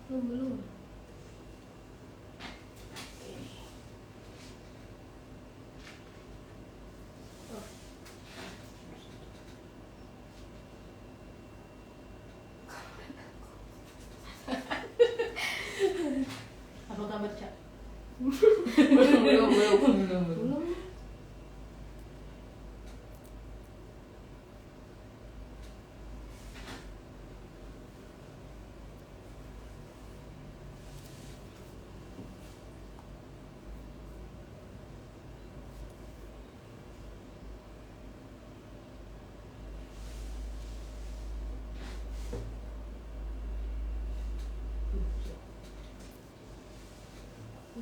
Belum. Apa kabar, Cak? Belum.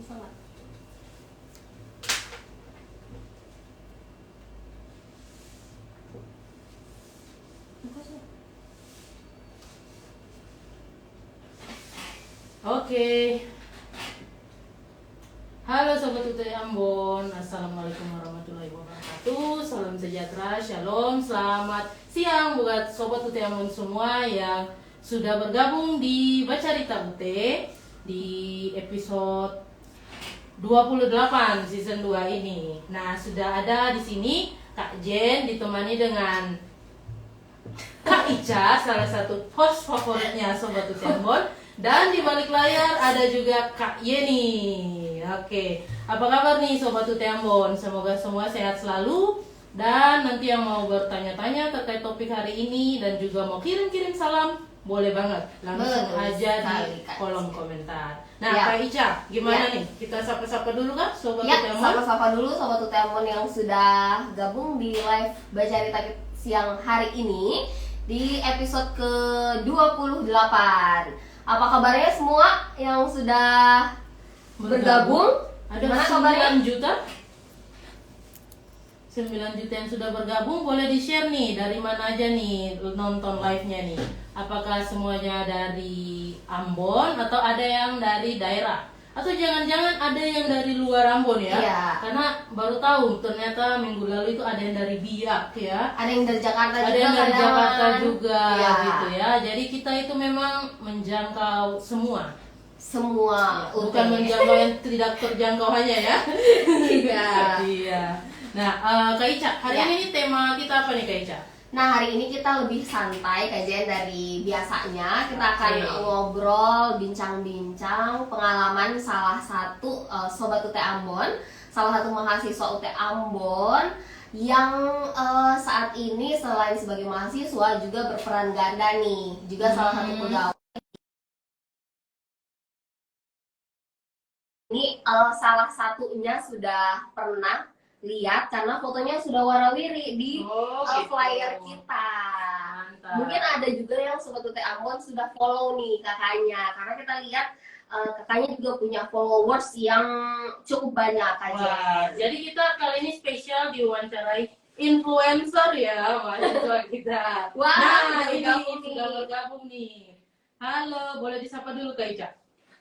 Salah. Oke. Halo Sobat UT Ambon, Assalamualaikum warahmatullahi wabarakatuh. Salam sejahtera, shalom, selamat siang buat Sobat UT Ambon semua yang sudah bergabung di Bacarita UT di episode 28 season 2 ini. Nah, sudah ada di sini Kak Jen ditemani dengan Kak Ica, salah satu host favoritnya Sobat UT Ambon. Dan di balik layar ada juga Kak Yeni. Oke, apa kabar nih Sobat UT Ambon? Semoga semua sehat selalu. Dan nanti yang mau bertanya-tanya terkait topik hari ini dan juga mau kirim-kirim salam, boleh banget. Langsung aja di kolom komentar. Nah, Ya. Kak Ica, gimana nih? Kita sapa-sapa dulu kan Sobat Ya, UT Ambon? sapa-sapa dulu Sobat UT Ambon yang sudah gabung di live Bacarita siang hari ini di episode ke-28. Apa kabarnya semua yang sudah bergabung? Ada Gimana 9 kabarnya? juta 9 juta yang sudah bergabung. Boleh di-share nih dari mana aja nih nonton live-nya nih. Apakah semuanya dari Ambon atau ada yang dari daerah? Atau jangan-jangan ada yang dari luar Ambon ya? Iya. Karena baru tahu ternyata minggu lalu itu ada yang dari Biak ya. Ada yang dari Jakarta Ada juga yang dari kadang. Jakarta juga Iya. gitu ya. Jadi kita itu memang menjangkau semua. Semua Bukan menjangkau yang tidak terjangkau hanya ya. Iya. Iya. Nah, Kak Ica, hari Ya. ini tema kita apa nih Kak Ica? Nah, hari ini kita lebih santai kajian dari biasanya. Kita akan Oke. ngobrol, bincang-bincang pengalaman salah satu Sobat UT Ambon, salah satu mahasiswa UT Ambon yang saat ini selain sebagai mahasiswa juga berperan ganda nih, juga salah satu pegawai. Ini salah satunya sudah pernah lihat karena fotonya sudah warawiri di gitu. flyer kita. Mantap. Mungkin ada juga yang Sobat UT Ambon sudah follow nih kakaknya, karena kita lihat kakaknya juga punya followers yang cukup banyak aja. Wah, jadi kita kali ini spesial diwawancarai influencer ya mahasiswa kita. Wah, nah, ini bergabung nih. sudah bergabung nih. Halo, boleh disapa dulu Kak Ica?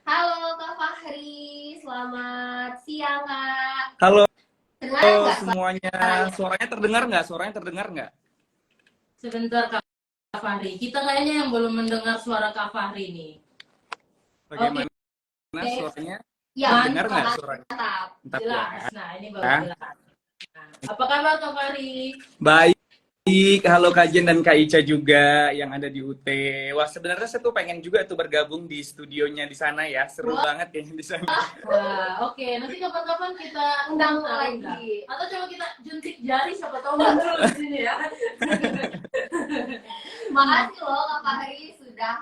Halo Kak Fahri, selamat siang Kak. Halo Dengar nggak? semuanya, suaranya terdengar nggak? Sebentar Kak Fahri, kita kayaknya yang belum mendengar suara Kak Fahri nih. Bagaimana Oke. suaranya? Ya, Dengar nggak Kak, suaranya? mantap. Mantap Jelas. ya. Nah, ini baru Ya. jelas. Nah, apa kabar Kak Fahri? Baik, halo Kak Jen dan Kak Ica juga yang ada di UT. Wah, sebenarnya saya tuh pengen juga tuh bergabung di studionya di sana ya, seru banget ya di sana. Wah, oke. Nanti kapan-kapan kita Undang undang. lagi. Atau coba kita juntik jari, siapa tahu muncul di sini ya. Makasih loh Kak Fahri sudah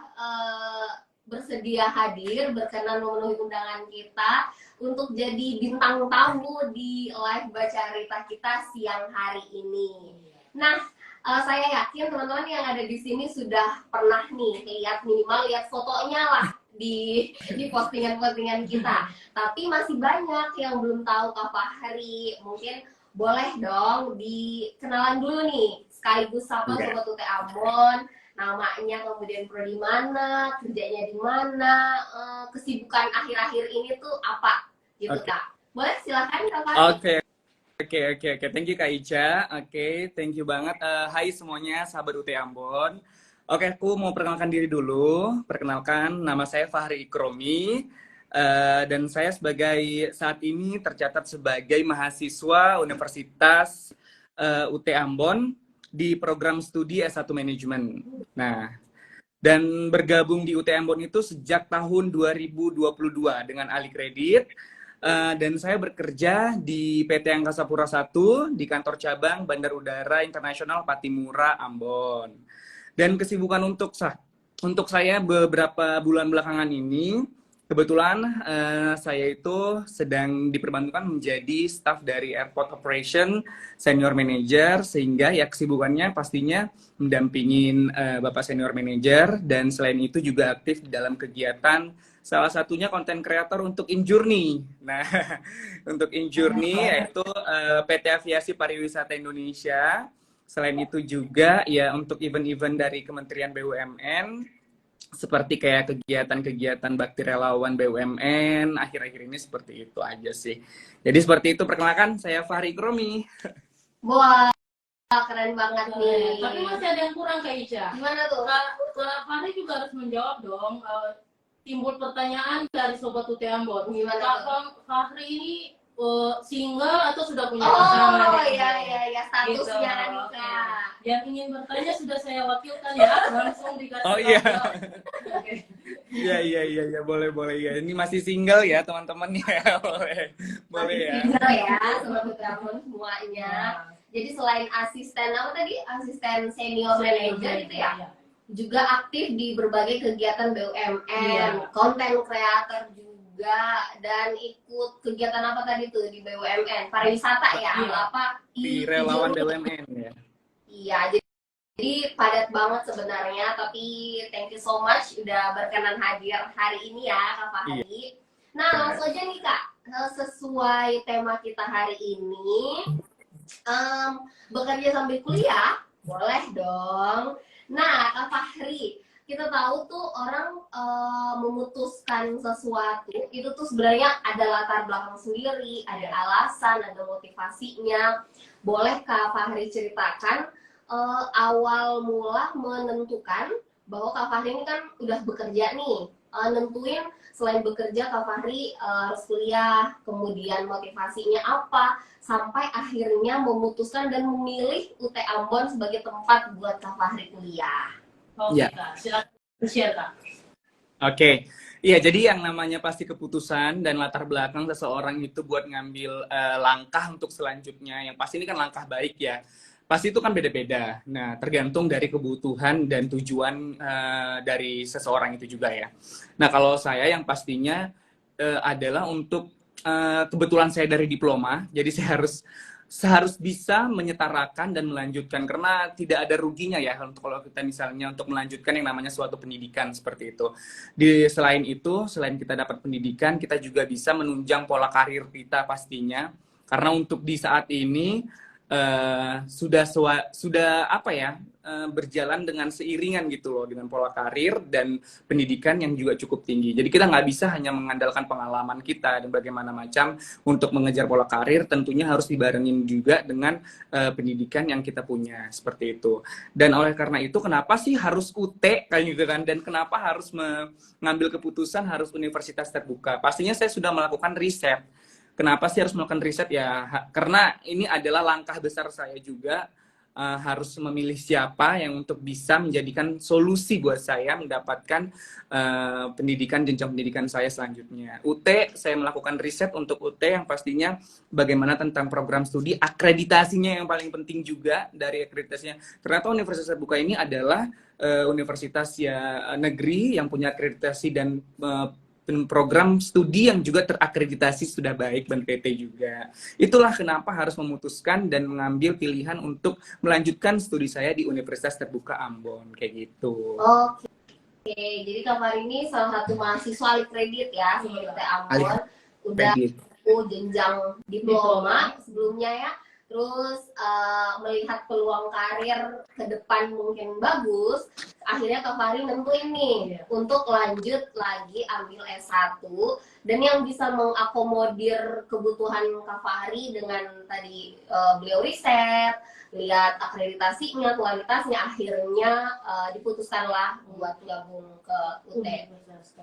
bersedia hadir, berkenan memenuhi undangan kita untuk jadi bintang tamu di live Bacarita kita siang hari ini. Nah, saya yakin teman-teman yang ada di sini sudah pernah nih lihat, minimal lihat fotonya lah di postingan-postingan kita. Tapi masih banyak yang belum tahu Kak Fahri. Mungkin boleh dong dikenalan dulu nih, sekaligus sapa Oke. Sobat UT Ambon, namanya, kemudian prodi mana, kerjanya di mana, kesibukan akhir-akhir ini tuh apa gitu. Oke. Kak. Boleh silakan Kak Fahri. Oke. Thank you Kak Ica. Oke, thank you banget. Hai semuanya, sahabat UT Ambon. Oke, aku mau perkenalkan diri dulu. Perkenalkan, nama saya Fahri Ikromi. Dan saya saat ini tercatat sebagai mahasiswa Universitas UT Ambon di program studi S1 Manajemen. Nah, dan bergabung di UT Ambon itu sejak tahun 2022 dengan alih kredit. Dan saya bekerja di PT Angkasa Pura I di kantor cabang Bandar Udara Internasional Patimura, Ambon. Dan kesibukan untuk saya beberapa bulan belakangan ini, kebetulan saya itu sedang diperbantukan menjadi staff dari Airport Operation Senior Manager, sehingga ya kesibukannya pastinya mendampingin Bapak Senior Manager, dan selain itu juga aktif dalam kegiatan salah satunya konten kreator untuk Injourney. Nah, untuk Injourney yaitu PT Aviasi Pariwisata Indonesia. Selain itu juga ya untuk event-event dari Kementerian BUMN seperti kayak kegiatan-kegiatan bakti relawan BUMN akhir-akhir ini seperti itu aja sih. Jadi seperti itu, perkenalkan saya Fahri Ikromi. Wah, keren banget nih. Tapi masih ada yang kurang Kak Ica. Gimana tuh? Kak Fahri juga harus menjawab dong. Timbul pertanyaan dari Sobat UT Ambon. Gimana Kak Fahri ini single atau sudah punya Oh pasangan? iya, statusnya Gitu. nikah. Yang ingin bertanya sudah saya wakilkan ya, langsung dikasih. Oh iya. Oke. Iya, boleh ya. Ini masih single ya teman-teman ya, boleh ya. Single ya, Sobat UT Ambon semuanya. Jadi selain asisten apa tadi? Asisten senior manager itu ya? Iya. Juga aktif di berbagai kegiatan BUMN, Iya. konten kreator juga, dan ikut kegiatan apa tadi tuh di BUMN, pariwisata ya, Iya. apa? Di relawan BUMN ya. Iya, jadi padat banget sebenarnya, tapi thank you so much udah berkenan hadir hari ini ya Kak Fahri. Iya. Nah langsung aja nih Kak, sesuai tema kita hari ini, bekerja sambil kuliah, boleh dong. Nah, Kak Fahri, kita tahu tuh orang memutuskan sesuatu itu tuh sebenarnya ada latar belakang sendiri, ada alasan, ada motivasinya. Boleh Kak Fahri ceritakan awal mula menentukan bahwa Kak Fahri ini kan udah bekerja nih, nentuin selain bekerja Kak Fahri harus kuliah, kemudian motivasinya apa, sampai akhirnya memutuskan dan memilih UT Ambon sebagai tempat buat Kak Fahri kuliah. Oke, Iya. Kak. Silakan share, Kak. Oke. Iya, jadi yang namanya pasti keputusan dan latar belakang seseorang itu buat ngambil langkah untuk selanjutnya. Yang pasti ini kan langkah baik ya. Pasti itu kan beda-beda. Nah, tergantung dari kebutuhan dan tujuan dari seseorang itu juga ya. Nah, kalau saya yang pastinya adalah untuk kebetulan saya dari diploma, jadi saya harus bisa menyetarakan dan melanjutkan, karena tidak ada ruginya ya untuk kalau kita misalnya untuk melanjutkan yang namanya suatu pendidikan seperti itu. Selain itu, selain kita dapat pendidikan, kita juga bisa menunjang pola karir kita pastinya, karena untuk di saat ini sudah apa ya, berjalan dengan seiringan gitu loh dengan pola karir dan pendidikan yang juga cukup tinggi. Jadi kita nggak bisa hanya mengandalkan pengalaman kita dan bagaimana macam untuk mengejar pola karir, tentunya harus dibarengin juga dengan pendidikan yang kita punya seperti itu. Dan oleh karena itu, kenapa sih harus UT kayak gitu kan, dan kenapa harus mengambil keputusan harus universitas terbuka? Pastinya saya sudah melakukan riset. Kenapa sih harus melakukan riset ya? Karena ini adalah langkah besar saya juga, harus memilih siapa yang untuk bisa menjadikan solusi buat saya mendapatkan jenjang pendidikan saya selanjutnya. UT, saya melakukan riset untuk UT yang pastinya bagaimana tentang program studi, akreditasinya yang paling penting juga dari akreditasinya. Ternyata universitas terbuka ini adalah universitas ya negeri yang punya akreditasi dan program studi yang juga terakreditasi sudah baik, dan PT juga. Itulah kenapa harus memutuskan dan mengambil pilihan untuk melanjutkan studi saya di Universitas Terbuka Ambon, kayak gitu. Oke, jadi Kak Fahri ini salah satu mahasiswa alih kredit ya, seperti UT Ambon. Udah jenjang diploma sebelumnya ya. terus melihat peluang karir ke depan mungkin bagus, akhirnya Kak Fahri nentuin nih untuk lanjut lagi ambil S1, dan yang bisa mengakomodir kebutuhan Kak Fahri dengan tadi beliau riset, lihat akreditasinya, kualitasnya, akhirnya diputuskanlah buat gabung ke UT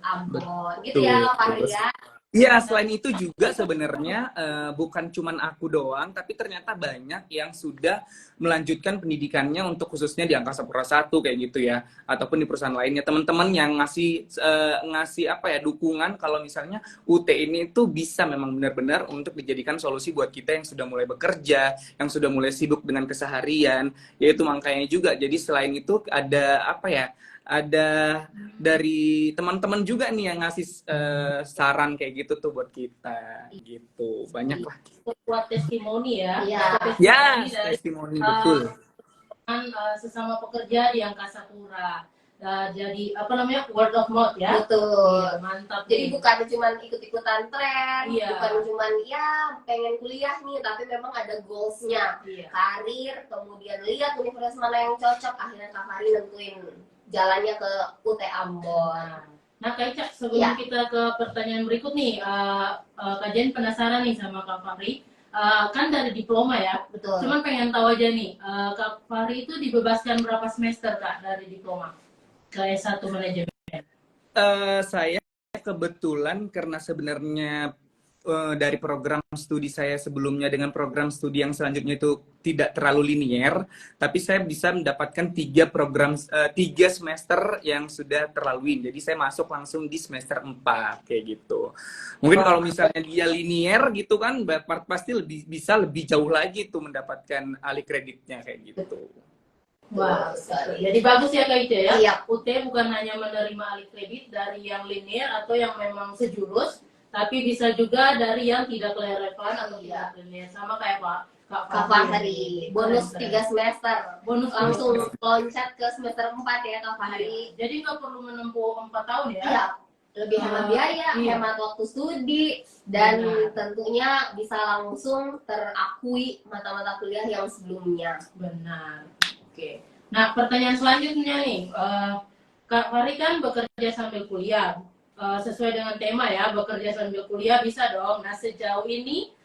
Ambon. Gitu ya Kak Fahri ya. Iya, selain itu juga sebenarnya bukan cuman aku doang, tapi ternyata banyak yang sudah melanjutkan pendidikannya untuk khususnya di Angkasa Pura I kayak gitu ya, ataupun di perusahaan lainnya. Teman-teman yang ngasih apa ya, dukungan kalau misalnya UT ini tuh bisa memang benar-benar untuk dijadikan solusi buat kita yang sudah mulai bekerja, yang sudah mulai sibuk dengan keseharian, yaitu makanya juga. Jadi selain itu ada apa ya? Ada dari teman-teman juga nih yang ngasih saran kayak gitu tuh buat kita gitu, banyak lah. Buat testimoni ya. Ya, testimoni betul. Sesama pekerja di Angkasa Pura. Jadi apa namanya, word of mouth ya. Betul. Iya, mantap. Jadi bukan cuma ikut-ikutan tren, Iya. bukan cuma ya pengen kuliah nih, tapi memang ada goalsnya, karir, kemudian lihat universitas mana yang cocok, akhirnya Kak Fahri nentuin jalannya ke UT Ambon. Nah Kak Ica, sebelum kita ke pertanyaan berikut nih, Kak Jen penasaran nih sama Kak Fahri. Kan dari diploma ya, Betul. Cuman pengen tahu aja nih, Kak Fahri itu dibebaskan berapa semester Kak dari diploma ke S1 manajemen? Saya kebetulan karena sebenarnya dari program studi saya sebelumnya dengan program studi yang selanjutnya itu tidak terlalu linier, tapi saya bisa mendapatkan 3 semester yang sudah terlaluin. Jadi saya masuk langsung di semester 4 kayak gitu. Mungkin kalau misalnya dia linier gitu kan, pasti bisa lebih jauh lagi tuh mendapatkan alih kreditnya kayak gitu. Wah, jadi bagus ya Kak Ica ya. Iya. UT bukan hanya menerima alih kredit dari yang linear atau yang memang sejurus, tapi bisa juga dari yang tidak relevan atau tidak linear, sama kayak Kak Fahri. Bonus 3 semester. Bonus Langsung loncat ke semester 4 ya Kak Fahri. Jadi nggak perlu menempuh 4 tahun ya? Iya. Lebih hemat biaya, hemat waktu studi, dan tentunya bisa langsung terakui mata-mata kuliah yang sebelumnya. Benar. Oke. Nah, pertanyaan selanjutnya nih, Kak Fahri kan bekerja sambil kuliah. Sesuai dengan tema ya, bekerja sambil kuliah bisa dong. Nah, sejauh ini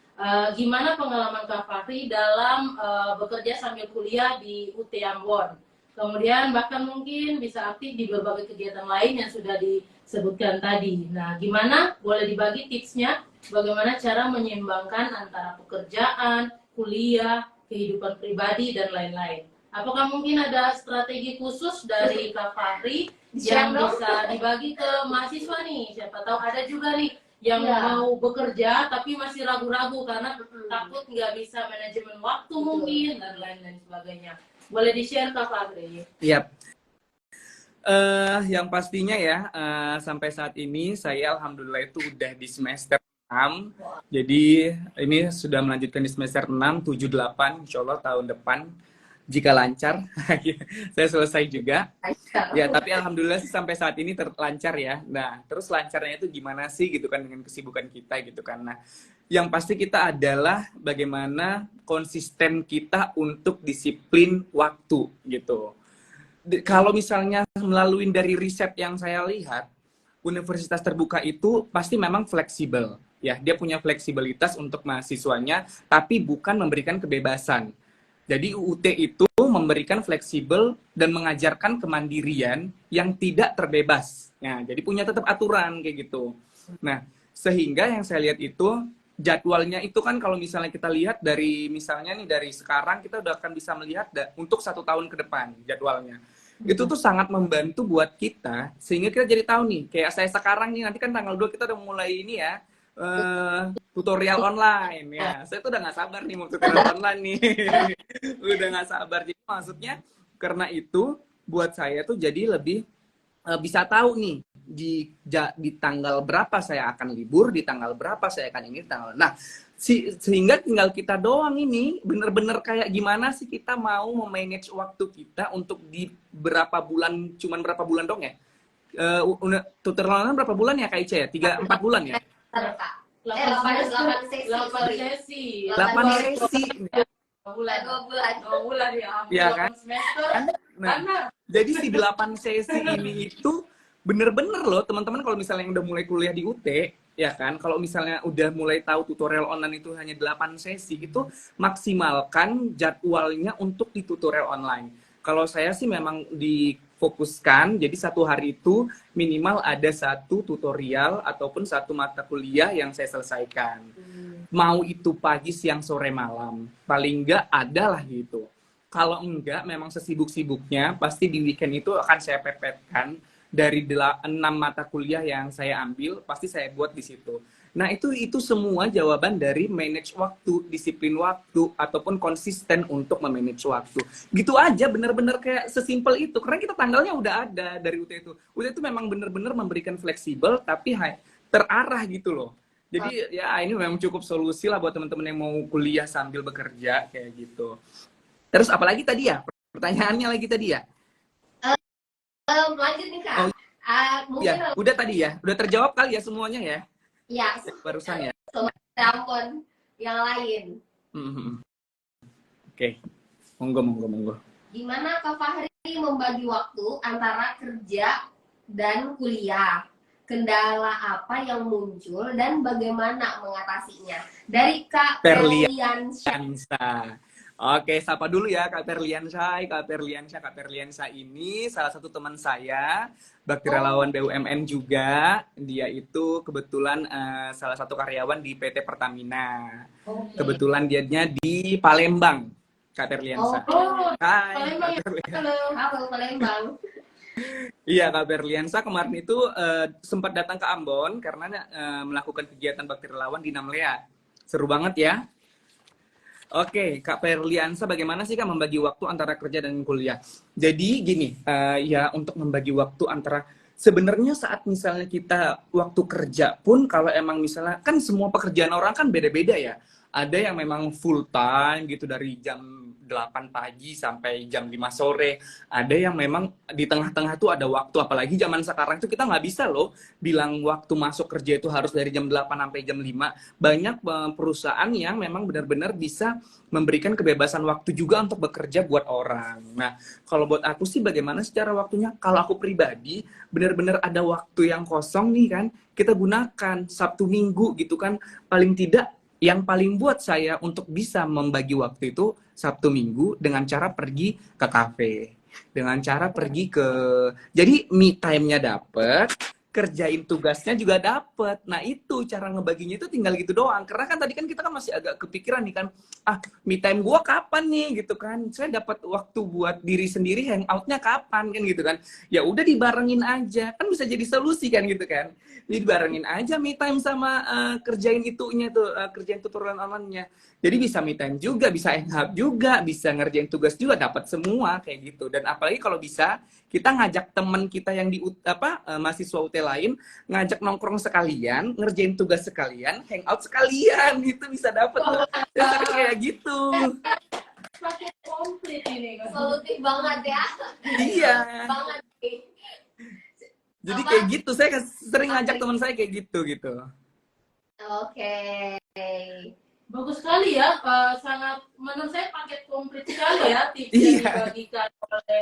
gimana pengalaman Kak Fahri dalam bekerja sambil kuliah di UT Ambon? Kemudian bahkan mungkin bisa aktif di berbagai kegiatan lain yang sudah disebutkan tadi. Nah, gimana? Boleh dibagi tipsnya? Bagaimana cara menyeimbangkan antara pekerjaan, kuliah, kehidupan pribadi, dan lain-lain? Apakah mungkin ada strategi khusus dari Kak Fahri yang bisa dibagi ke mahasiswa nih? Siapa tahu ada juga nih yang mau bekerja tapi masih ragu-ragu karena takut nggak bisa manajemen waktu mungkin dan lain-lain sebagainya. Boleh di-share Kak Fahri? Yap. Yang pastinya ya, sampai saat ini saya alhamdulillah itu udah di semester 6. Jadi ini sudah melanjutkan di semester 6, 7, 8 insya Allah tahun depan. Jika lancar, saya selesai juga. Ya, tapi alhamdulillah sih sampai saat ini lancar ya. Nah, terus lancarnya itu gimana sih gitu kan dengan kesibukan kita gitu kan. Nah, yang pasti kita adalah bagaimana konsisten kita untuk disiplin waktu gitu. Kalau misalnya melalui dari riset yang saya lihat, universitas terbuka itu pasti memang fleksibel. Ya, dia punya fleksibilitas untuk mahasiswanya, tapi bukan memberikan kebebasan. Jadi UUT itu memberikan fleksibel dan mengajarkan kemandirian yang tidak terbebas. Nah, jadi punya tetap aturan kayak gitu. Nah, sehingga yang saya lihat itu jadwalnya itu kan kalau misalnya kita lihat dari misalnya nih dari sekarang kita udah akan bisa melihat untuk 1 tahun ke depan jadwalnya. Itu tuh sangat membantu buat kita sehingga kita jadi tahu nih kayak saya sekarang nih nanti kan tanggal 2 kita udah mulai ini ya. Tutorial online ya, saya tuh udah nggak sabar nih mau tutorial online nih, udah nggak sabar. Jadi maksudnya karena itu buat saya tuh jadi lebih bisa tahu nih di tanggal berapa saya akan libur, di tanggal berapa saya akan ini tanggal. Nah sehingga tinggal kita doang ini bener-bener kayak gimana sih kita mau memanage waktu kita untuk di berapa bulan, cuman berapa bulan dong ya? Tutorial online berapa bulan ya Kak Ica ya? 3-4 bulan ya? 8 sesi. 8 sesi. bulan. 2 bulan. 2 bulan ya ampun. Iya kan? 8 semester. Nah, Karena jadi si 8 sesi ini itu bener-bener loh teman-teman, kalau misalnya yang udah mulai kuliah di UT, ya kan, kalau misalnya udah mulai tahu tutorial online itu hanya 8 sesi, itu maksimalkan jadwalnya untuk di tutorial online. Kalau saya sih memang difokuskan, jadi satu hari itu minimal ada satu tutorial ataupun satu mata kuliah yang saya selesaikan. Mau itu pagi, siang, sore, malam. Paling enggak adalah gitu. Kalau enggak, memang sesibuk-sibuknya, pasti di weekend itu akan saya pepetkan dari 6 mata kuliah yang saya ambil, pasti saya buat di situ. Nah, itu semua jawaban dari manage waktu, disiplin waktu, ataupun konsisten untuk memanage waktu. Gitu aja, bener-bener kayak sesimpel itu. Karena kita tanggalnya udah ada dari UT itu. UT itu memang bener-bener memberikan fleksibel, tapi terarah gitu loh. Jadi ya ini memang cukup solusi lah buat teman-teman yang mau kuliah sambil bekerja, kayak gitu. Terus apalagi tadi ya? Pertanyaannya lagi tadi ya? Lanjut nih Kak. Oh, Mungkin ya, udah tadi ya? Udah terjawab kali ya semuanya ya? ya, Barusan ya? telepon yang lain. Oke. Monggo. Gimana Kak Fahri membagi waktu antara kerja dan kuliah? Kendala apa yang muncul dan bagaimana mengatasinya? Dari Kak Perliansyah. Perliansyah. Oke, sapa dulu ya Kak Perliansyah. Kak Perliansyah ini salah satu teman saya, baktiralawan BUMN juga. Dia itu kebetulan salah satu karyawan di PT Pertamina. Kebetulan dianya di Palembang, Kak Perliansyah. Hai, Palembang. Kak Perliansyah. Halo Palembang. Iya, Kak Berliansa kemarin itu sempat datang ke Ambon karena melakukan kegiatan baktiralawan di Namlea. Seru banget ya. Oke, Kak Berliansa, bagaimana sih Kak membagi waktu antara kerja dan kuliah? Jadi gini, ya untuk membagi waktu antara sebenarnya saat misalnya kita waktu kerja pun kalau emang misalnya kan semua pekerjaan orang kan beda-beda ya. Ada yang memang full time gitu dari jam 8 pagi sampai jam 5 sore. Ada yang memang di tengah-tengah tuh ada waktu, apalagi zaman sekarang tuh kita nggak bisa loh bilang waktu masuk kerja itu harus dari jam 8 sampai jam 5. Banyak perusahaan yang memang benar-benar bisa memberikan kebebasan waktu juga untuk bekerja buat orang. Nah, kalau buat aku sih bagaimana secara waktunya? Kalau aku pribadi, benar-benar ada waktu yang kosong nih kan, kita gunakan Sabtu Minggu gitu kan, paling tidak yang paling buat saya untuk bisa membagi waktu itu Sabtu Minggu dengan cara pergi ke kafe, dengan cara pergi ke, jadi me time-nya dapet, kerjain tugasnya juga dapet. Nah itu cara ngebaginya itu tinggal gitu doang. Karena kan tadi kan kita kan masih agak kepikiran nih kan, me time gua kapan nih gitu kan? Saya dapat waktu buat diri sendiri, hangoutnya kapan kan gitu kan? Ya udah dibarengin aja, kan bisa jadi solusi kan gitu kan? Jadi dibarengin aja me time sama kerjain itunya tuh, kerjain tutorial online-nya. Jadi bisa me time juga, bisa hangout juga, bisa ngerjain tugas juga, dapat semua kayak gitu. Dan apalagi kalau bisa kita ngajak teman kita yang di mahasiswa UT lain, ngajak nongkrong sekalian, ngerjain tugas sekalian, hangout sekalian, gitu bisa dapat. Kayak gitu. paket komplit ini. Solutif banget ya. Iya. Banget nih. Jadi kayak gitu, saya sering ngajak teman saya kayak gitu. Oke. Bagus sekali ya, sangat menurut saya paket komplit sekali ya tips Iya. yang dibagikan oleh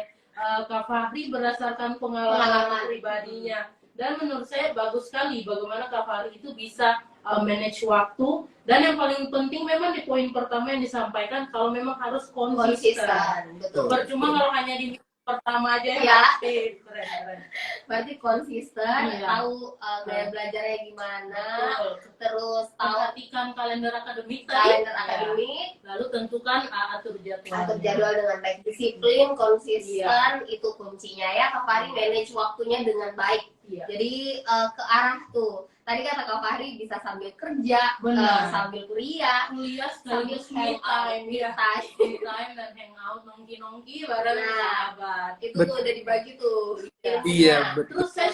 Kak Fahri berdasarkan pengalaman pribadinya. Dan menurut saya bagus sekali bagaimana Kak Fahri itu bisa manage waktu. Dan yang paling penting memang di poin pertama yang disampaikan, kalau memang harus konsisten. Betul. Percuma kalau hanya di pertama aja Ya. Keren. Berarti konsisten, Iya. tahu gaya belajarnya gimana, Betul. terus tahu Perhatikan kalender akademik kalender tadi. akademik, Lalu tentukan atur jadwal. atur jadwal dengan baik, disiplin, konsisten, itu kuncinya ya. Kak Fahri manage waktunya dengan baik. Iya. Jadi ke arah tuh. Tadi kata Kak Fahri bisa sambil kerja, Benar. sambil kuliah, Kuliah sambil sekaligus me time, me ya. time. Me time dan hangout nongki bareng Nah. sahabat. Itu tuh udah dibagi tuh. Iya, betul. Terus saya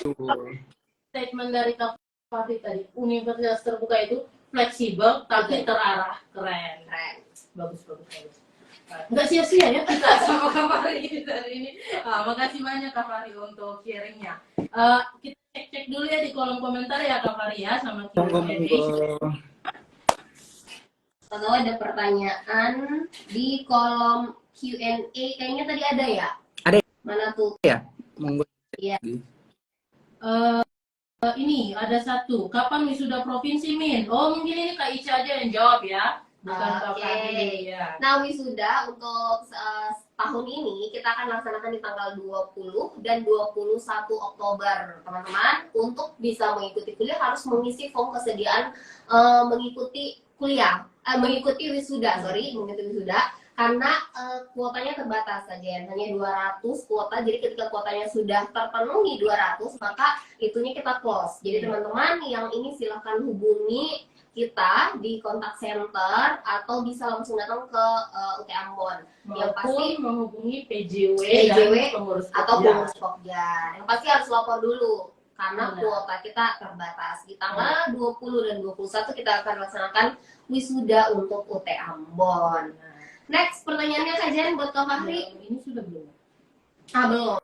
statement dari Kak Fahri tadi, universitas terbuka itu fleksibel tapi terarah. Keren. Bagus. Nggak sia-sia ya kita sama Kak Fahri hari ini. Makasih banyak Kak Fahri untuk sharingnya. Kita cek dulu ya di kolom komentar ya Kak Fahri ya sama Q&A. Monggo. Atau ada pertanyaan di kolom Q&A, kayaknya tadi ada ya? Ada Mana tuh? ya? Monggo. Iya. Ini ada satu, kapan wisuda provinsi, Min? Oh, mungkin ini Kak Ica aja yang jawab ya, bukan Kak Oke. Fahri ya. Nah, wisuda untuk tahun ini kita akan laksanakan di tanggal 20 dan 21 Oktober, teman-teman. Untuk bisa mengikuti kuliah harus mengisi form kesediaan mengikuti kuliah, mengikuti wisuda, mengikuti wisuda. Karena kuotanya terbatas saja, hanya 200 kuota. Jadi ketika kuotanya sudah terpenuhi 200, maka itunya kita close. Jadi teman-teman yang ini silahkan hubungi kita di kontak center atau bisa langsung datang ke UT Ambon. Yang pasti menghubungi PJW dan pengurus atau pengurus Pokja. Yang pasti harus lapor dulu karena kuota kita terbatas. Di tanggal 20 dan 21 kita akan laksanakan wisuda untuk UT Ambon. Next, pertanyaannya Kak Jen buat Kak Fahri. Ini sudah belum? Belum.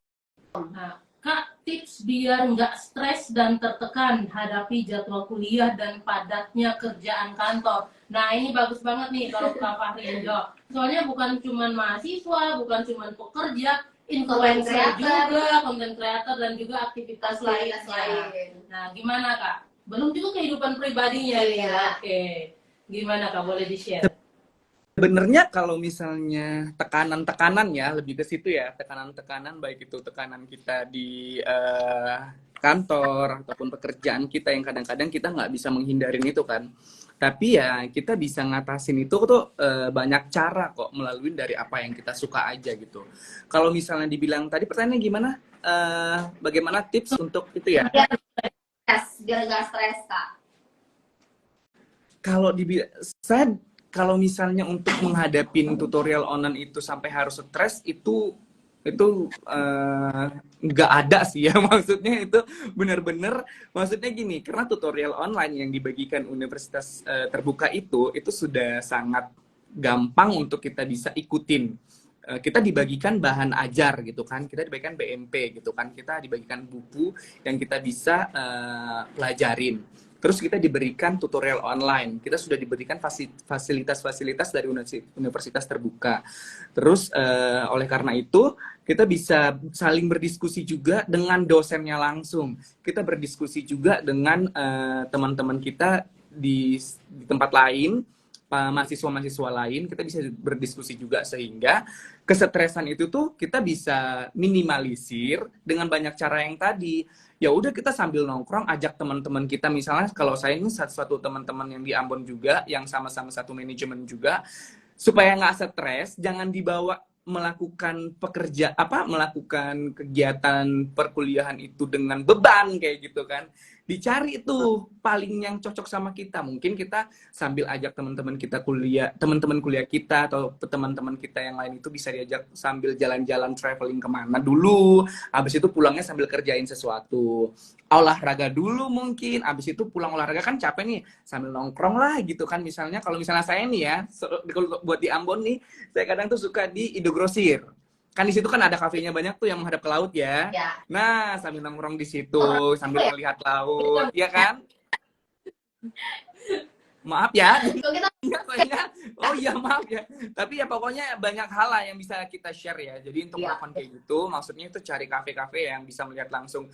Nah, Kak, tips biar nggak stres dan tertekan hadapi jadwal kuliah dan padatnya kerjaan kantor. Nah, ini bagus banget nih kalau Kak Fahri yang jawab. Soalnya bukan cuma mahasiswa, bukan cuma pekerja, influencer juga, content creator, dan juga aktivitas lain. Nah, gimana Kak? Belum juga kehidupan pribadinya nih. Oke. Gimana Kak, boleh di-share? Sebenarnya kalau misalnya tekanan-tekanan ya, lebih ke situ ya, tekanan-tekanan baik itu tekanan kita di kantor ataupun pekerjaan kita yang kadang-kadang kita nggak bisa menghindarin itu kan. Tapi ya kita bisa ngatasin itu tuh banyak cara kok melalui dari apa yang kita suka aja gitu. Kalau misalnya dibilang tadi pertanyaannya gimana? Bagaimana tips untuk itu ya? Biar nggak stres Kak. Kalau misalnya untuk menghadapi tutorial online itu sampai harus stres itu nggak ada sih ya. Maksudnya itu benar-benar maksudnya gini, karena tutorial online yang dibagikan universitas terbuka itu sudah sangat gampang untuk kita bisa ikutin. Kita dibagikan bahan ajar gitu kan, kita dibagikan BMP gitu kan, kita dibagikan buku yang kita bisa pelajarin. Terus kita diberikan tutorial online, kita sudah diberikan fasilitas-fasilitas dari universitas terbuka. Terus oleh karena itu kita bisa saling berdiskusi juga dengan dosennya langsung. Kita berdiskusi juga dengan teman-teman kita di tempat lain, mahasiswa-mahasiswa lain, kita bisa berdiskusi juga sehingga kesetresan itu tuh kita bisa minimalisir dengan banyak cara yang tadi. Ya udah kita sambil nongkrong ajak teman-teman kita, misalnya kalau saya ini satu teman-teman yang di Ambon juga yang sama-sama satu manajemen juga, supaya nggak stres jangan dibawa melakukan melakukan kegiatan perkuliahan itu dengan beban kayak gitu kan. Dicari itu paling yang cocok sama kita. Mungkin kita sambil ajak teman-teman kuliah kita atau teman-teman kita yang lain itu bisa diajak sambil jalan-jalan traveling kemana dulu. Habis itu pulangnya sambil kerjain sesuatu. Olahraga dulu mungkin. Habis itu pulang olahraga kan capek nih, sambil nongkrong lah gitu kan. Misalnya kalau misalnya saya nih ya, buat di Ambon nih, saya kadang tuh suka di Indogrosir. Kan di situ kan ada kafenya banyak tuh yang menghadap ke laut ya. Nah, sambil nongkrong di situ, sambil melihat laut, ya kan? Maaf ya. Oh iya maaf ya. Tapi ya pokoknya banyak hal lah yang bisa kita share ya. Jadi untuk melakukan kayak gitu, maksudnya itu cari kafe-kafe yang bisa melihat langsung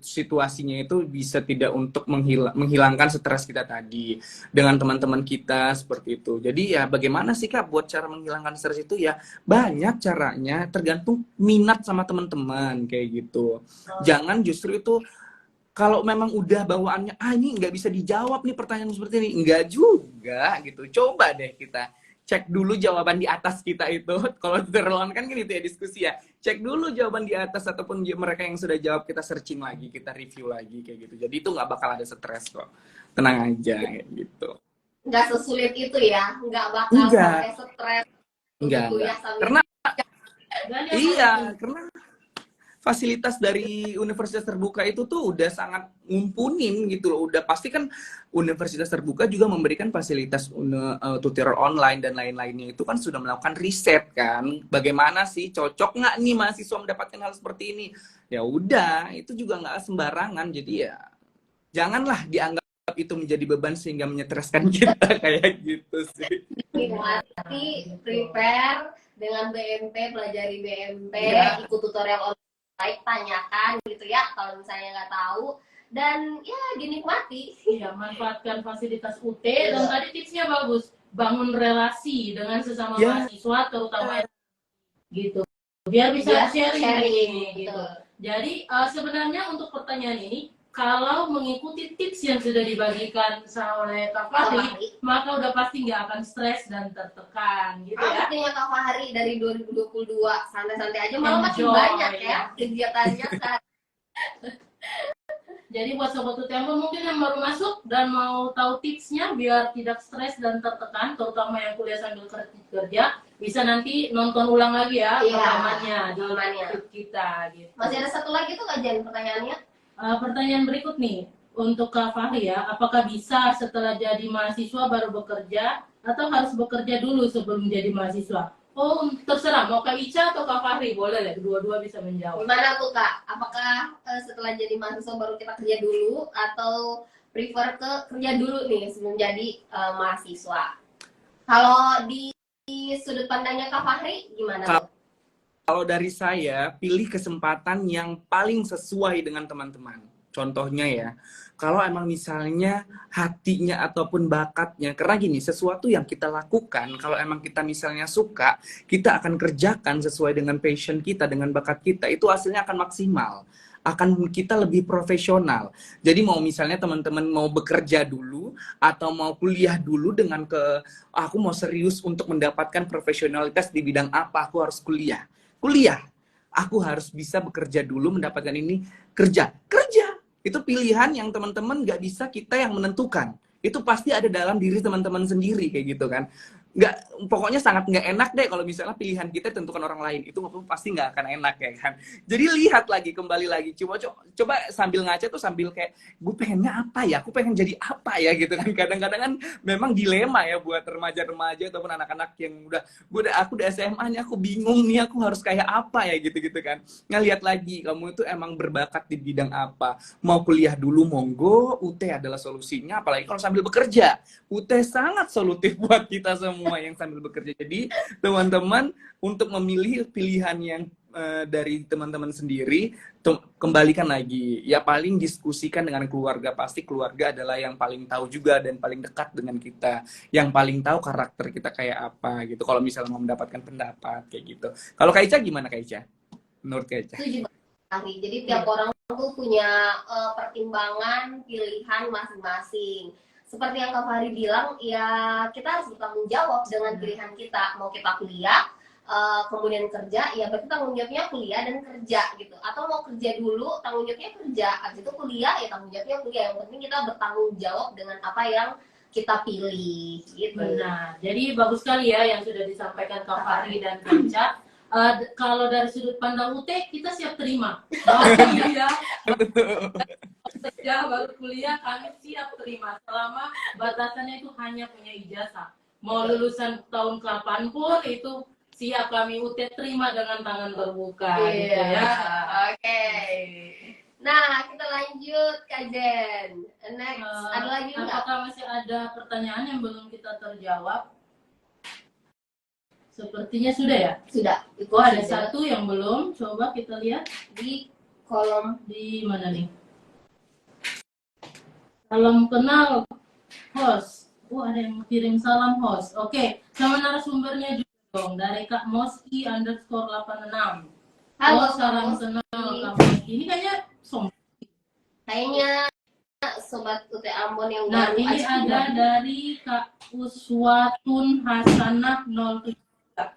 situasinya itu bisa tidak untuk menghilangkan stres kita tadi dengan teman-teman kita seperti itu. Jadi ya bagaimana sih Kak buat cara menghilangkan stres itu ya banyak caranya, tergantung minat sama teman-teman kayak gitu. Jangan justru itu kalau memang udah bawaannya, ini nggak bisa dijawab nih pertanyaan seperti ini. Nggak juga gitu. Coba deh kita cek dulu jawaban di atas kita itu. Kalau terlalu kan gitu ya diskusi ya. Cek dulu jawaban di atas ataupun mereka yang sudah jawab kita searching lagi, kita review lagi kayak gitu. Jadi itu nggak bakal ada stres kok. Tenang aja kayak gitu. Nggak sesulit itu ya. Nggak bakal sampai stres. Enggak. Ya, karena karena fasilitas dari universitas terbuka itu tuh udah sangat ngumpunin gitu loh. Udah pasti kan universitas terbuka juga memberikan fasilitas tutorial online dan lain-lainnya itu kan sudah melakukan riset kan. Bagaimana sih cocok nggak nih mahasiswa mendapatkan hal seperti ini? Ya udah, itu juga nggak sembarangan. Jadi ya janganlah dianggap itu menjadi beban sehingga menyetreskan kita kayak gitu sih. Nikmati, prepare dengan BMP, pelajari BMP, Ya. ikut tutorial online, tanyakan gitu ya kalau misalnya nggak tahu, dan ya dinikmati. Ya, manfaatkan fasilitas UT dan tadi tipsnya bagus, bangun relasi dengan sesama Ya. mahasiswa terutama gitu. Biar bisa sharing gitu. Betul. Jadi sebenarnya untuk pertanyaan ini, kalau mengikuti tips yang sudah dibagikan oleh Kak Fahri, maka udah pasti nggak akan stres dan tertekan gitu ya. Artinya Kak Fahri dari 2022 santai-santai aja, malah makin Enjoy, banyak ya kegiatannya sekarang. Jadi buat Sobat Utembon mungkin yang baru masuk dan mau tahu tipsnya biar tidak stres dan tertekan, terutama yang kuliah sambil kerja, bisa nanti nonton ulang lagi ya rekamannya di YouTube kita gitu. Masih ada satu lagi tuh Kak Jen pertanyaannya. Pertanyaan berikut nih untuk Kak Fahri ya, apakah bisa setelah jadi mahasiswa baru bekerja atau harus bekerja dulu sebelum jadi mahasiswa? Oh, terserah mau Kak Ica atau Kak Fahri, boleh deh, dua-dua bisa menjawab. Gimana tuh Kak? Apakah setelah jadi mahasiswa baru kita kerja dulu atau prefer ke kerja dulu nih sebelum jadi mahasiswa? Kalau di sudut pandangnya Kak Fahri gimana tuh? Kalau dari saya, pilih kesempatan yang paling sesuai dengan teman-teman. Contohnya ya, kalau emang misalnya hatinya ataupun bakatnya, karena gini, sesuatu yang kita lakukan, kalau emang kita misalnya suka, kita akan kerjakan sesuai dengan passion kita, dengan bakat kita, itu hasilnya akan maksimal. Akan kita lebih profesional. Jadi mau misalnya teman-teman mau bekerja dulu, atau mau kuliah dulu dengan aku mau serius untuk mendapatkan profesionalitas di bidang apa, aku harus kuliah. Aku harus bisa bekerja dulu mendapatkan ini, kerja itu pilihan yang teman-teman nggak bisa kita yang menentukan, itu pasti ada dalam diri teman-teman sendiri kayak gitu kan. Pokoknya sangat nggak enak deh kalau misalnya pilihan kita tentukan orang lain, itu pasti nggak akan enak ya kan. Jadi lihat lagi, kembali lagi, coba sambil ngaca tuh sambil kayak gue pengennya apa ya, aku pengen jadi apa ya gitu kan. Kadang-kadang kan memang dilema ya buat remaja-remaja ataupun anak-anak yang aku udah SMA nih, aku bingung nih aku harus kayak apa ya gitu kan. Nah lihat lagi kamu itu emang berbakat di bidang apa, mau kuliah dulu monggo, UT adalah solusinya, apalagi kalau sambil bekerja. UT sangat solutif buat kita semua yang sambil bekerja. Jadi teman-teman untuk memilih pilihan yang dari teman-teman sendiri, kembalikan lagi ya, paling diskusikan dengan keluarga. Pasti keluarga adalah yang paling tahu juga dan paling dekat dengan kita, yang paling tahu karakter kita kayak apa gitu, kalau misalnya mau mendapatkan pendapat kayak gitu. Kalau Kak Ica gimana Kak Ica? Menurut Kak Ica? Jadi tiap orang tuh punya pertimbangan pilihan masing-masing. Seperti yang Kak Fahri bilang, ya kita harus bertanggung jawab dengan pilihan kita. Mau kita kuliah, kemudian kerja, ya berarti tanggung jawabnya kuliah dan kerja gitu. Atau mau kerja dulu, tanggung jawabnya kerja. Habis itu kuliah, ya tanggung jawabnya kuliah. Yang penting kita bertanggung jawab dengan apa yang kita pilih gitu. Nah, jadi bagus sekali ya yang sudah disampaikan Kak Fahri dan Kak Ica. Kalau dari sudut pandang UT, kita siap terima. Baru kuliah kami siap terima selama batasannya itu hanya punya ijazah. Mau lulusan tahun kapanpun itu siap kami UT terima dengan tangan terbuka. Gitu ya. Oke. Nah, kita lanjut Kak Jen. Next, ada lagi nggak? Apakah masih ada pertanyaan yang belum kita terjawab? Sepertinya sudah ya? Sudah. Oh, ada satu yang belum. Coba kita lihat di kolom di mana nih? Salam kenal host. Ada yang kirim salam host. Oke, sama narasumbernya juga dong dari Kak Moski _86. Halo, salam kenal Kak Moski. Ini kayaknya Sobat UT Ambon yang baru. Nah, ini ada dari Kak Uswatun Hasanah 07.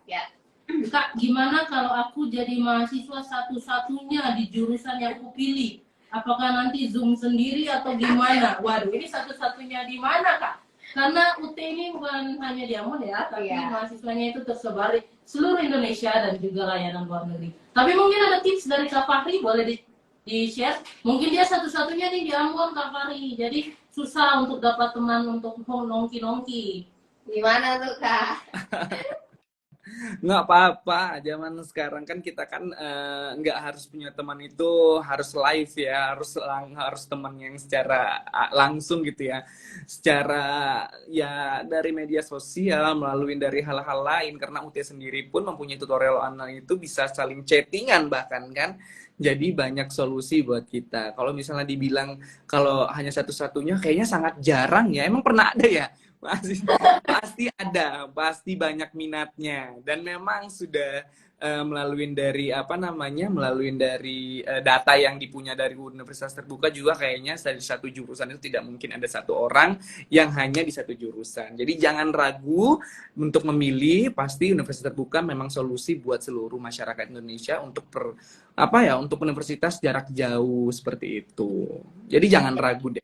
Ya. Kak, gimana kalau aku jadi mahasiswa satu-satunya di jurusan yang aku pilih? Apakah nanti Zoom sendiri atau gimana? Waduh, ini satu-satunya di mana, Kak? Karena UT ini bukan hanya di Ambon ya, tapi mahasiswanya itu tersebar di seluruh Indonesia dan juga layanan luar negeri. Tapi mungkin ada tips dari Kak Fahri, boleh di-share? Mungkin dia satu-satunya nih di Ambon, Kak Fahri. Jadi susah untuk dapat teman untuk nongki-nongki. Gimana tuh, Kak? Nggak apa-apa, zaman sekarang kan kita kan nggak harus punya teman itu harus live ya, harus teman yang secara langsung gitu ya, secara ya dari media sosial melalui dari hal-hal lain karena UT sendiri pun mempunyai tutorial online itu bisa saling chattingan bahkan kan. Jadi banyak solusi buat kita. Kalau misalnya dibilang kalau hanya satu-satunya kayaknya sangat jarang ya. Emang pernah ada ya? Pasti pasti ada, pasti banyak minatnya dan memang sudah melalui dari apa namanya, melalui dari data yang dipunya dari universitas terbuka juga kayaknya dari satu jurusan itu tidak mungkin ada satu orang yang hanya di satu jurusan. Jadi jangan ragu untuk memilih, pasti universitas terbuka memang solusi buat seluruh masyarakat Indonesia untuk apa ya, untuk universitas jarak jauh seperti itu. Jadi jangan ragu deh.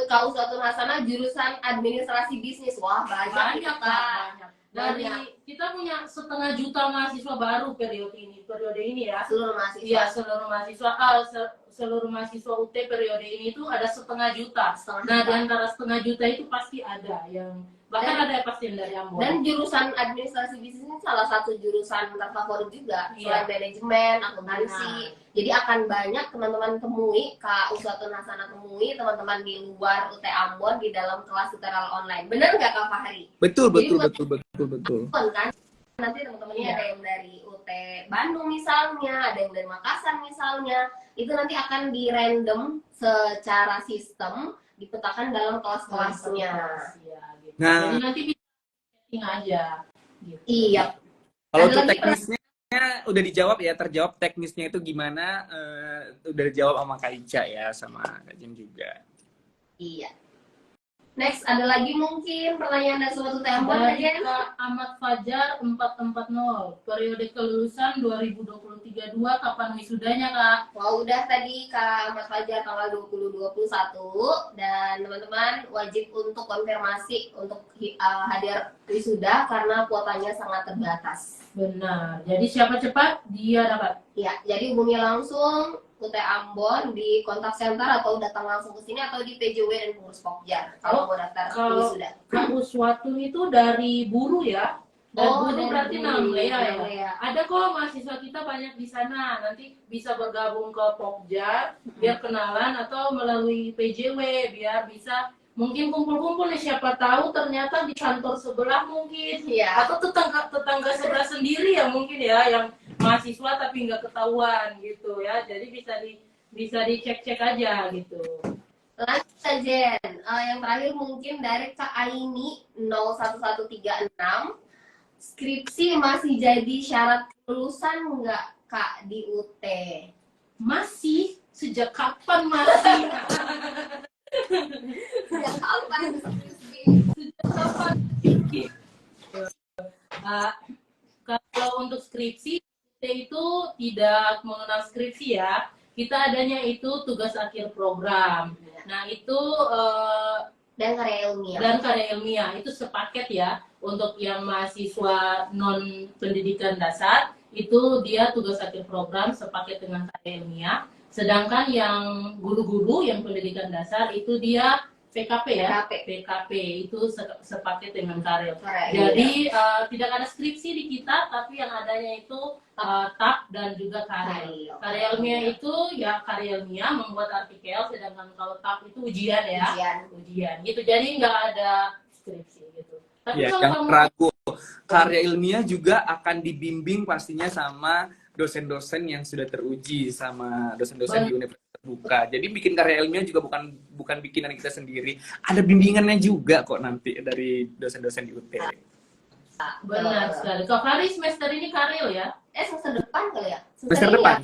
Kak Uswatun Hasanah jurusan administrasi bisnis. Wah, banyak Banyak, Kak. banyak. Dari kita punya 500.000 mahasiswa baru periode ini ya. Seluruh mahasiswa. Iya, seluruh mahasiswa UT periode ini itu ada 500.000. Nah, di antara 500.000 itu pasti ada yang bahkan ada pasti yang dari Ambon. Dan jurusan administrasi bisnis ini salah satu jurusan terfavorit juga, selain manajemen, akuntansi. Jadi akan banyak teman-teman temui, Kak Uswatun Hasanah temui teman-teman di luar UT Ambon di dalam kelas tutorial online. Benar nggak Kak Fahri? Betul. Kan nanti teman-temannya ada yang dari UT Bandung misalnya, ada yang dari Makassar misalnya, itu nanti akan di random secara sistem dipetakan dalam kelas-kelasnya. Nah, jadi nanti bisa setting aja. Gitu. Iya. Kalau untuk teknisnya udah dijawab ya, terjawab teknisnya itu gimana? Udah dijawab sama Kak Ica ya, sama Kak Jen juga. Iya. Next, ada lagi mungkin pertanyaan dari Sobat UT Ambon aja. Kak Ahmad Fajar 440, periode kelulusan 2023-2 kapan wisudanya Kak? Wah, udah tadi Kak Ahmad Fajar tanggal 2021 dan teman-teman wajib untuk konfirmasi untuk hadir wisuda karena kuotanya sangat terbatas. Benar. Jadi siapa cepat dia dapat. Ya, jadi hubungi langsung UT Ambon di kontak center atau datang langsung ke sini atau di PJW dan pengurus Pokja kalau mau daftar wisuda. Kak Uswatun itu dari Buru ya? Dan Buru berarti Namlea ya? Ada kok mahasiswa kita banyak di sana. Nanti bisa bergabung ke Pokja biar kenalan atau melalui PJW biar bisa mungkin kumpul-kumpul nih, siapa tahu ternyata di kantor sebelah mungkin ya, atau tetangga sebelah sendiri ya mungkin ya yang mahasiswa tapi nggak ketahuan gitu ya, jadi bisa dicek-cek aja gitu. Lanjut saja, yang terakhir mungkin dari Kak Aini 01136, skripsi masih jadi syarat kelulusan nggak Kak di UT? Masih, sejak kapan masih? Sejak kapan skripsi? Kalau untuk skripsi kita itu tidak mengenal skripsi ya, kita adanya itu tugas akhir program. Nah itu dan karya ilmiah itu sepaket ya. Untuk yang mahasiswa non pendidikan dasar itu dia tugas akhir program sepaket dengan karya ilmiah. Sedangkan yang guru-guru yang pendidikan dasar itu dia PKP ya, PKP itu sepaket dengan karya. Jadi tidak ada skripsi di kita, tapi yang adanya itu TAP dan juga karya. Karya ilmiah itu ya karya ilmiah membuat artikel, sedangkan kalau TAP itu ujian ya, ujian gitu. Jadi nggak ada skripsi gitu. Tapi ya, jangan ragu, karya ilmiah juga akan dibimbing pastinya sama dosen-dosen yang sudah teruji sama dosen-dosen di universitas terbuka. Jadi bikin karya ilmiah juga bukan bikinan kita sendiri. Ada bimbingannya juga kok nanti dari dosen-dosen di UT. Benar sekali. Kak Fahri semester ini karil ya? Semester depan kali ya? Semester depan.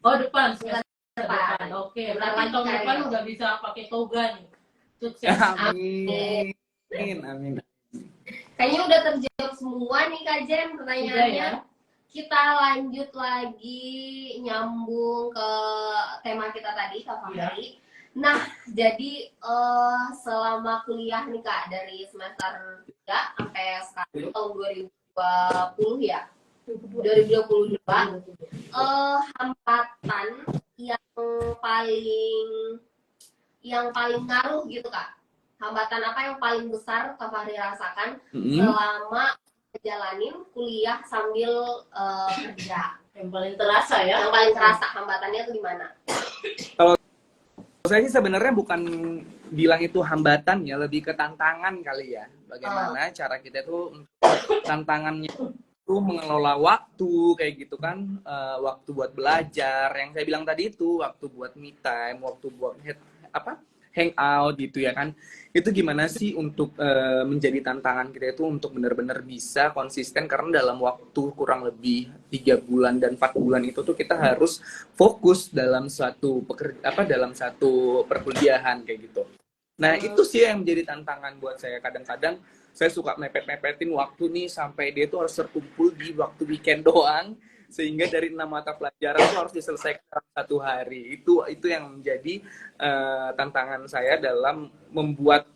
Oh depan, semester depan. Oke, berarti tahun karil. depan udah bisa pakai toga nih. Sukses. Amin. Kayaknya udah terjawab semua nih Kak Jen pertanyaannya. Ya? Kita lanjut lagi nyambung ke tema kita tadi Kak Fahri. Nah, jadi selama kuliah nih Kak dari semester 3 sampai sekarang tahun 2020 ya. 2022 hambatan yang paling ngaruh gitu Kak hambatan apa yang paling besar Kak Fahri rasakan Mm-mm. selama jalanin kuliah sambil kerja? Yang paling terasa ya. Yang paling terasa hambatannya tuh di mana? Saya sih sebenarnya bukan bilang itu hambatan ya, lebih ke tantangan kali ya. Bagaimana cara kita tuh tantangannya itu mengelola waktu kayak gitu kan. Waktu buat belajar yang saya bilang tadi itu, waktu buat me time, waktu buat hangout gitu ya kan. Itu gimana sih untuk menjadi tantangan kita itu untuk benar-benar bisa konsisten, karena dalam waktu kurang lebih 3 bulan dan 4 bulan itu tuh kita harus fokus dalam dalam satu perkuliahan kayak gitu. Nah, itu sih yang menjadi tantangan buat saya. Kadang-kadang saya suka mepet-mepetin waktu nih sampai dia tuh harus terkumpul di waktu weekend doang, sehingga dari 6 mata pelajaran itu harus diselesaikan dalam 1 hari. Itu yang menjadi tantangan saya dalam membuat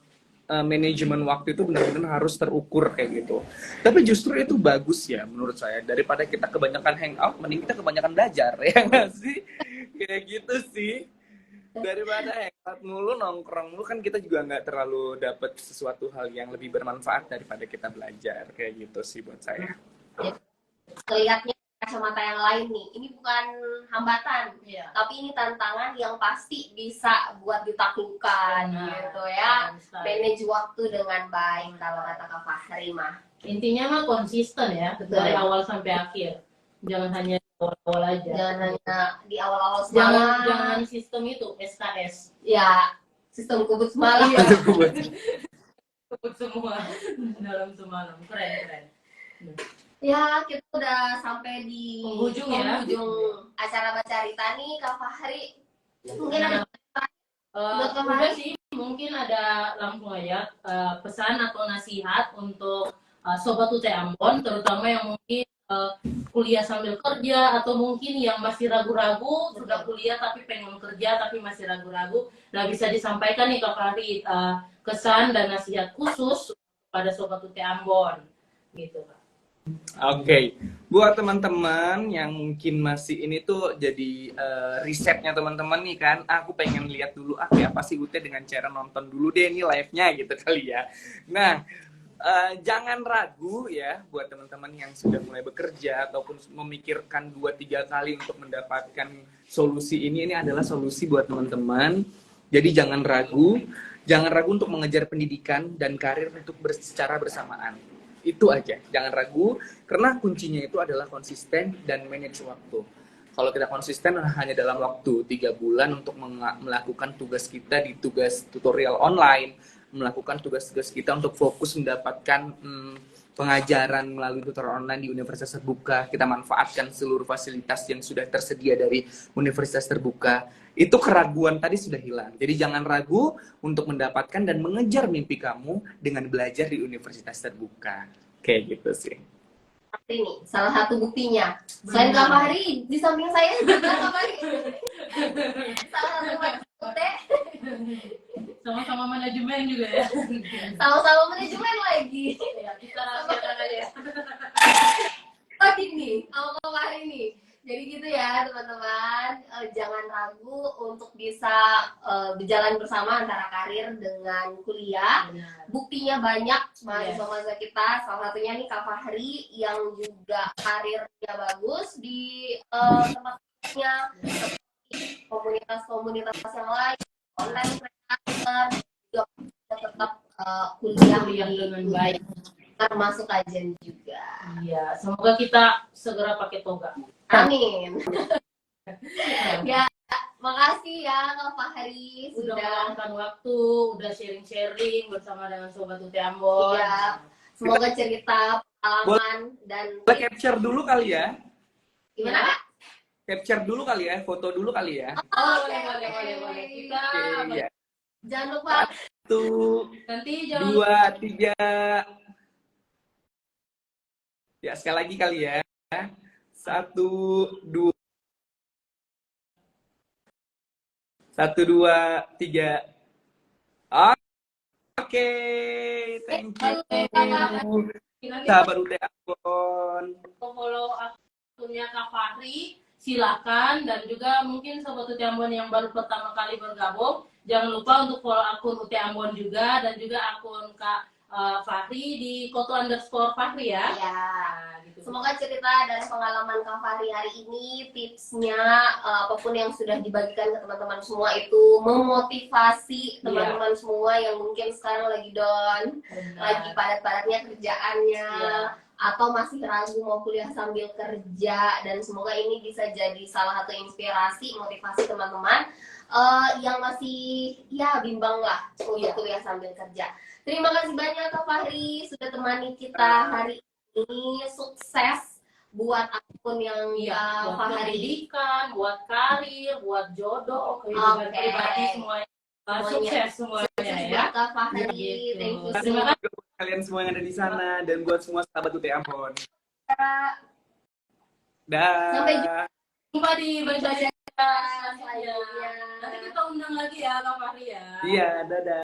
manajemen waktu itu benar-benar harus terukur kayak gitu. Tapi justru itu bagus ya menurut saya, daripada kita kebanyakan hangout, mending kita kebanyakan belajar ya nggak sih? Kayak gitu sih. Daripada hangout mulu, nongkrong mulu, kan kita juga nggak terlalu dapat sesuatu hal yang lebih bermanfaat daripada kita belajar. Kayak gitu sih buat saya. Kelihatnya kacamata yang lain nih, ini bukan hambatan, Iya. tapi ini tantangan yang pasti bisa buat ditaklukkan gitu ya. Manage waktu dengan baik kalau kata Kak Fahri mah. Intinya mah konsisten ya, Betul. dari awal sampai akhir. Jangan hanya di awal aja. Jangan hanya di awal-awal Jangan semalam. jangan sistem itu SKS. Ya, sistem kubut semalam. Kebut semua dalam semalam. Keren. Ya, kita udah sampai di Penghujung ya. acara Bacarita nih, Kak Fahri. Mungkin ada Udah sih, mungkin ada langsung aja pesan atau nasihat untuk Sobat UT Ambon, terutama yang mungkin kuliah sambil kerja, atau mungkin yang masih ragu-ragu, sudah kuliah tapi pengen kerja tapi masih ragu-ragu. Nah, bisa disampaikan nih Kak Fahri kesan dan nasihat khusus pada Sobat UT Ambon gitu Kak. Oke, buat teman-teman yang mungkin masih ini tuh jadi risetnya teman-teman nih kan, aku pengen lihat dulu kayak apa sih UT dengan cara nonton dulu deh nih live-nya gitu kali ya. Nah, jangan ragu ya buat teman-teman yang sudah mulai bekerja ataupun memikirkan 2-3 kali untuk mendapatkan solusi ini adalah solusi buat teman-teman. Jadi jangan ragu untuk mengejar pendidikan dan karir untuk secara bersamaan. Itu aja, jangan ragu, karena kuncinya itu adalah konsisten dan manage waktu. Kalau kita konsisten hanya dalam waktu 3 bulan untuk melakukan tugas kita di tugas tutorial online, melakukan tugas-tugas kita untuk fokus mendapatkan pengajaran melalui tutorial online di Universitas Terbuka, kita manfaatkan seluruh fasilitas yang sudah tersedia dari Universitas Terbuka, itu keraguan tadi sudah hilang. Jadi jangan ragu untuk mendapatkan dan mengejar mimpi kamu dengan belajar di Universitas Terbuka. Kayak gitu sih. ini salah satu buktinya. Selain Kak Fahri, di samping saya juga Kak Fahri. Salah satu UT. Sama-sama manajemen juga ya. Sama-sama manajemen lagi. Ya, kita rahasiakan aja ya. Oh gini, sama Kak Fahri nih. Jadi gitu ya teman-teman, jangan ragu untuk bisa berjalan bersama antara karir dengan kuliah. Buktinya banyak mahasiswa-mahasiswa kita, salah satunya nih Kak Fahri yang juga karirnya bagus di tempatnya, komunitas-komunitas yang lain, online creator, juga tetap kuliah dengan baik, termasuk kajian juga. Iya, semoga kita segera pakai toga. Amin. Ya, makasih ya Kak Fahri Sudah sudah meluangkan waktu, udah sharing-sharing bersama dengan Sobat UT Ambon. Iya. Semoga cerita, pengalaman dan Boleh capture dulu kali ya? gimana Kak? Capture dulu kali ya, foto dulu kali ya. Oh, Boleh. Kita Oke, ya. jangan lupa 1, nanti jangan 2, 3. Ya, sekali lagi kali ya. 1, 2. 1, 2, 3. Oke, thank you. nanti Sahabat UT Ambon. follow akunnya Kak Fahri, silakan. Dan juga mungkin Sobat UT Ambon yang baru pertama kali bergabung, Jangan lupa untuk follow akun UT Ambon juga dan juga akun Kak Fahri di @koto_fahri ya. Ya. Nah, gitu. Semoga cerita dan pengalaman Kak Fahri hari ini, tipsnya, apapun yang sudah dibagikan ke teman-teman semua itu memotivasi teman-teman semua yang mungkin sekarang lagi down, lagi padat-padatnya kerjaannya, atau masih ragu mau kuliah sambil kerja. Dan semoga ini bisa jadi salah satu inspirasi, motivasi teman-teman yang masih ya bimbang lah untuk kuliah sambil kerja. Terima kasih banyak Kak Fahri sudah temani kita hari ini. Sukses buat akun yang buat pendidikan, buat karir, buat jodoh, kehidupan pribadi semuanya. Sukses semuanya ya. Kak Fahri, thank you. Terima kasih buat kalian semua yang ada di sana dan buat semua sahabat UT Ambon. Sampai jumpa di baca selanjutnya. Nanti kita undang lagi ya Kak Fahri ya. Iya, dadah.